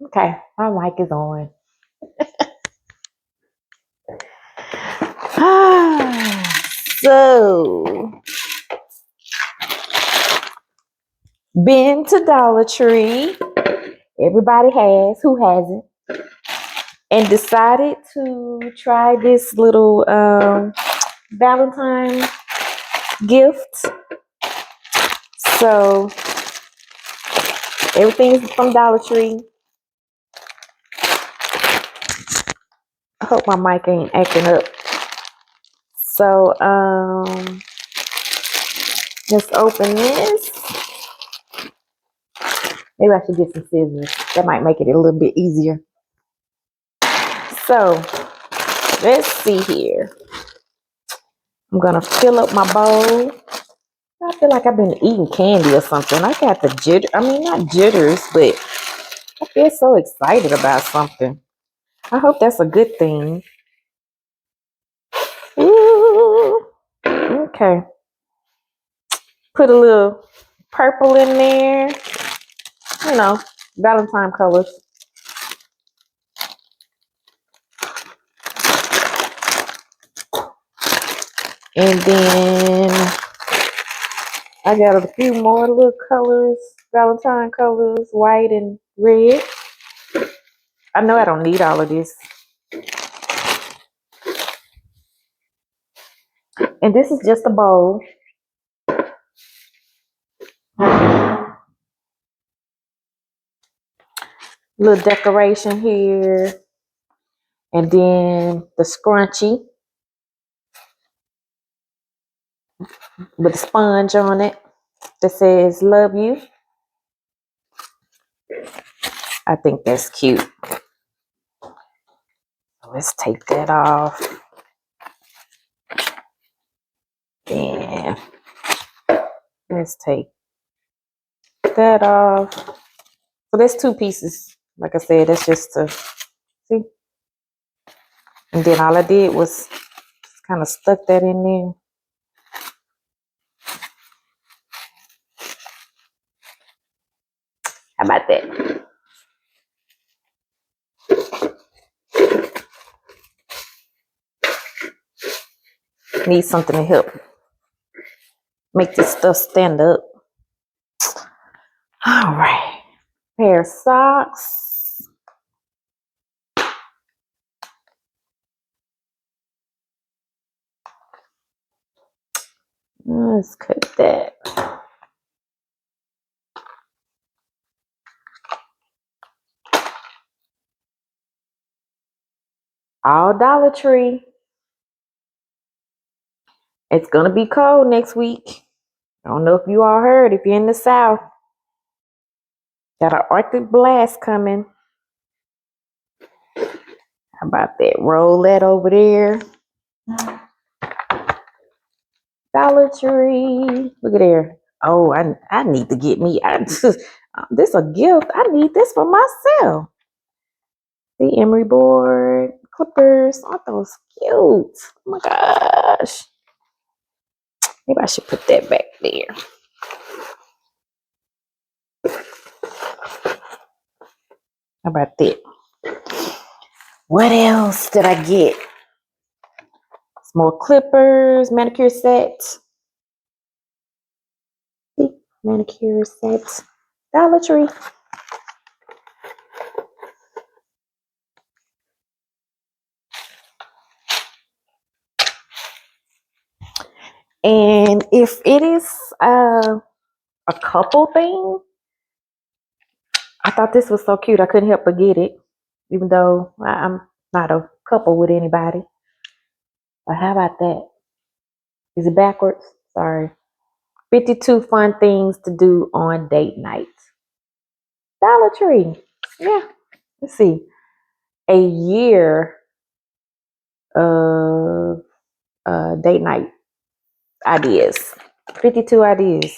Okay, my mic is on. So, been to Dollar Tree. Everybody has. Who hasn't? And decided to try this little Valentine gift. So, everything's from Dollar Tree. I hope my mic ain't acting up. So, let's open this. Maybe I should get some scissors. That might make it a little bit easier. So, let's see here. I'm gonna fill up my bowl. I feel like I've been eating candy or something. I got the jitter. I mean, not jitters, but I feel so excited about something. I hope that's a good thing. Ooh. Okay. Put a little purple in there. You know, Valentine colors. And then I got a few more little colors, Valentine colors, white and red. I know I don't need all of this. And this is just a bowl. Little decoration here. And then the scrunchie with a sponge on it that says love you. I think that's cute. Let's take that off. And let's take that off. So that's two pieces. Like I said, that's just to see. And then all I did was kind of stuck that in there. How about that? Need something to help make this stuff stand up. All right. Pair of socks. Let's cut that. All Dollar Tree. It's going to be cold next week. I don't know if you all heard, if you're in the South. Got an Arctic blast coming. How about that? Roll that over there. Dollar Tree. Look at there. Oh, I need to get me. This a gift. I need this for myself. The emery board, clippers. Aren't those cute? Oh my gosh. Maybe I should put that back there. How about that? What else did I get? Some more clippers, manicure sets. Manicure sets. Dollar Tree. And if it is a couple thing, I thought this was so cute. I couldn't help but get it, even though I'm not a couple with anybody. But how about that? Is it backwards? Sorry. 52 fun things to do on date night. Dollar Tree. Yeah. Let's see. A year of date night ideas. 52 ideas.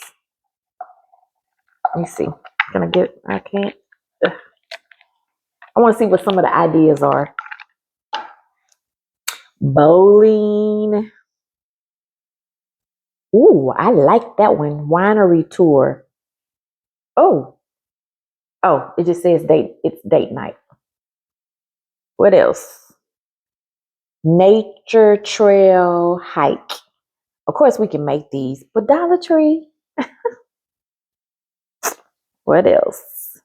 Let me see. I can't. I want to see what some of the ideas are. Bowling. Ooh, I like that one. Winery tour. Oh, Oh, it just says date. It's date night. What else? Nature trail hike. Of course, we can make these, but Dollar Tree. What else?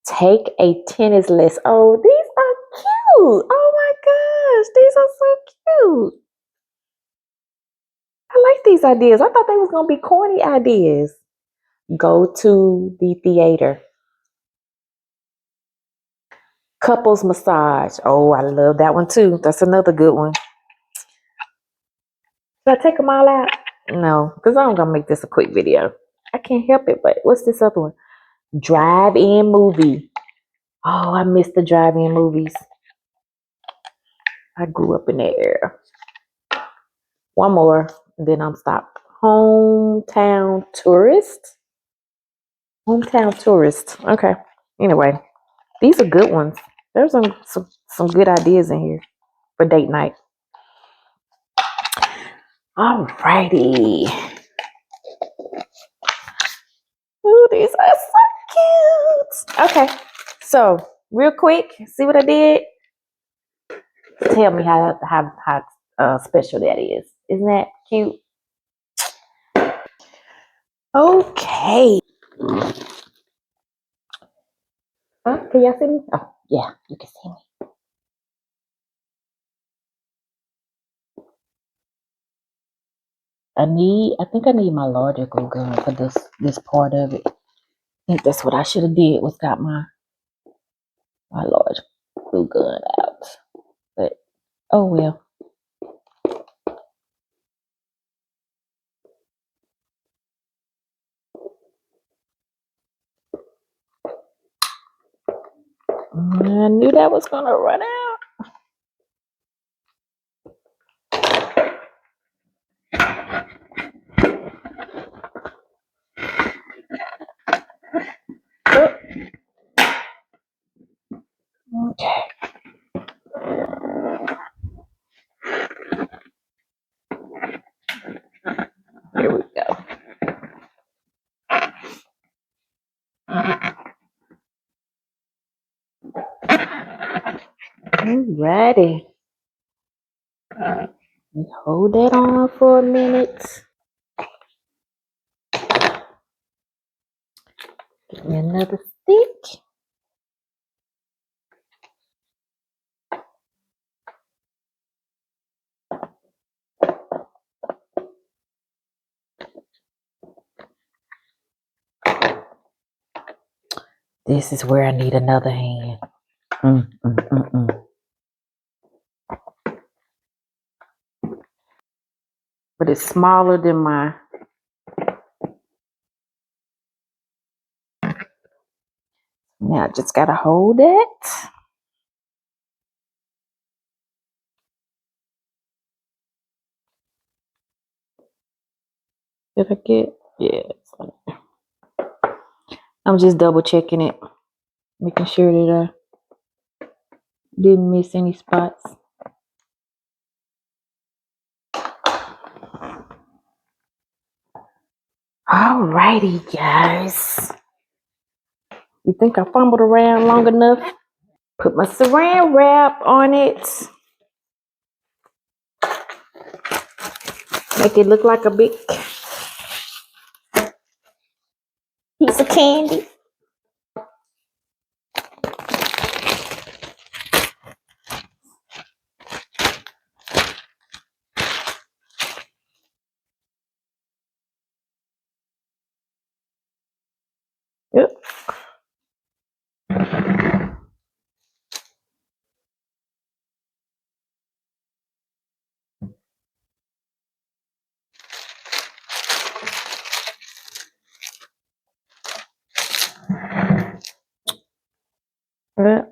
Take a tennis lesson. Oh, these are cute. Oh my gosh, these are so cute. I like these ideas. I thought they was gonna be corny ideas. Go to the theater. Couples massage. Oh, I love that one too. That's another good one. Should I take them all out? No, because I'm gonna make this a quick video. I can't help it, but what's this other one? Drive-in movie. Oh, I miss the drive-in movies. I grew up in that era. One more, and then I'm stopped. Hometown tourist. Hometown tourist. Okay. Anyway, these are good ones. There's some good ideas in here for date night. Alrighty. Ooh, these are so cute. Okay. So real quick, see what I did? Tell me how special that is. Isn't that cute? Okay. Can y'all see me? Oh, yeah, you can see me. I think I need my larger glue gun for this part of it. I think that's what I should have did was got my large glue gun out. But oh well. I knew that was gonna run out. Okay. Here we go. Alrighty. Hold that on for a minute. Give me another stick. This is where I need another hand. But it's smaller than my. Now I just gotta hold it. Did I get? Yeah. I'm just double checking it, making sure that I didn't miss any spots. Alrighty, guys. You think I fumbled around long enough? Put my saran wrap on it. Make it look like a big piece of candy. Yep.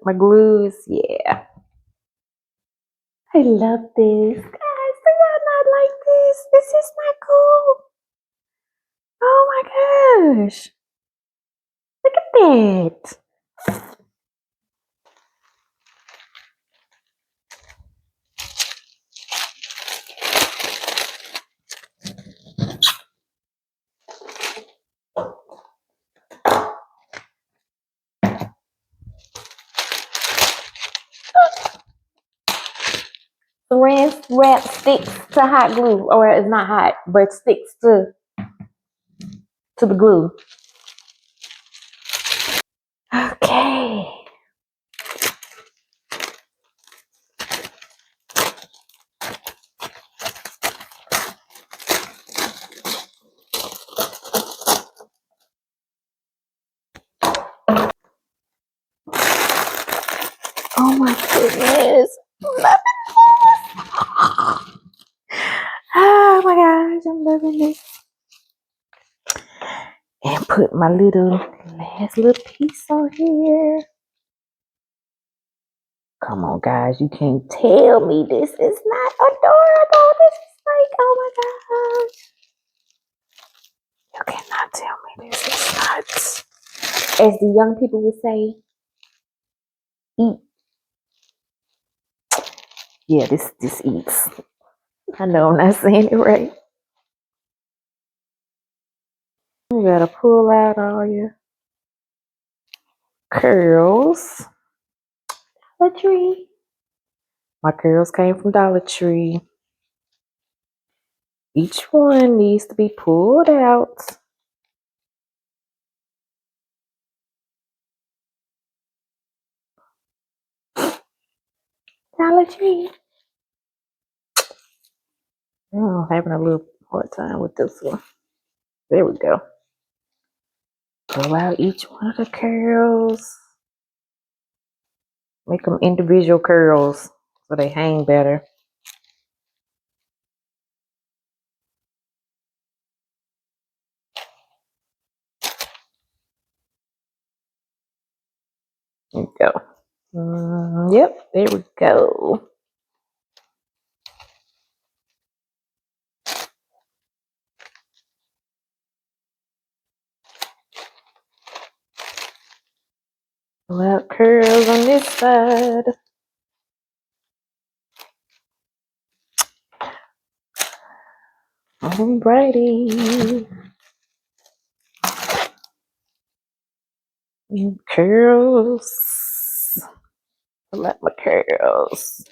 My glue is, yeah. I love this. Guys, do y'all not like this? This is not cool. Oh my gosh. Look at that. Saran wrap sticks to hot glue, or it's not hot, but sticks to the glue. Okay. Oh my goodness. Oh my gosh, I'm loving this. And put my last little piece on here. Come on, guys. You can't tell me this is not adorable. This is like, oh my gosh. You cannot tell me this is not, as the young people would say, eat. Yeah, this eats. I know I'm not saying it right. You gotta pull out all your curls. Dollar Tree. My curls came from Dollar Tree. Each one needs to be pulled out. Dollar Tree. Oh, having a little hard time with this one. There we go. Pull out each one of the curls. Make them individual curls so they hang better. There we go. Yep, there we go. Pull out curls on this side. Alrighty. Curls. Pull out my curls.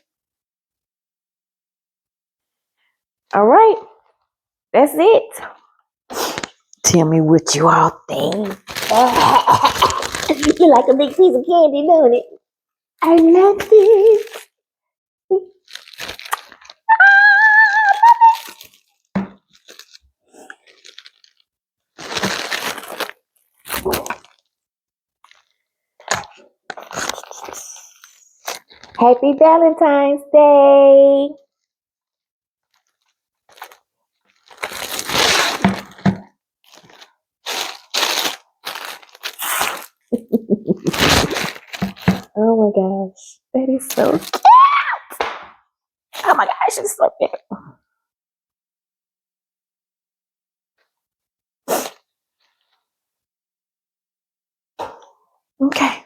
All right. That's it. Tell me what you all think. You like a big piece of candy, don't it? I love this. Happy Valentine's Day. Oh my gosh. That is so cute. Oh my gosh, it's so cute. Okay.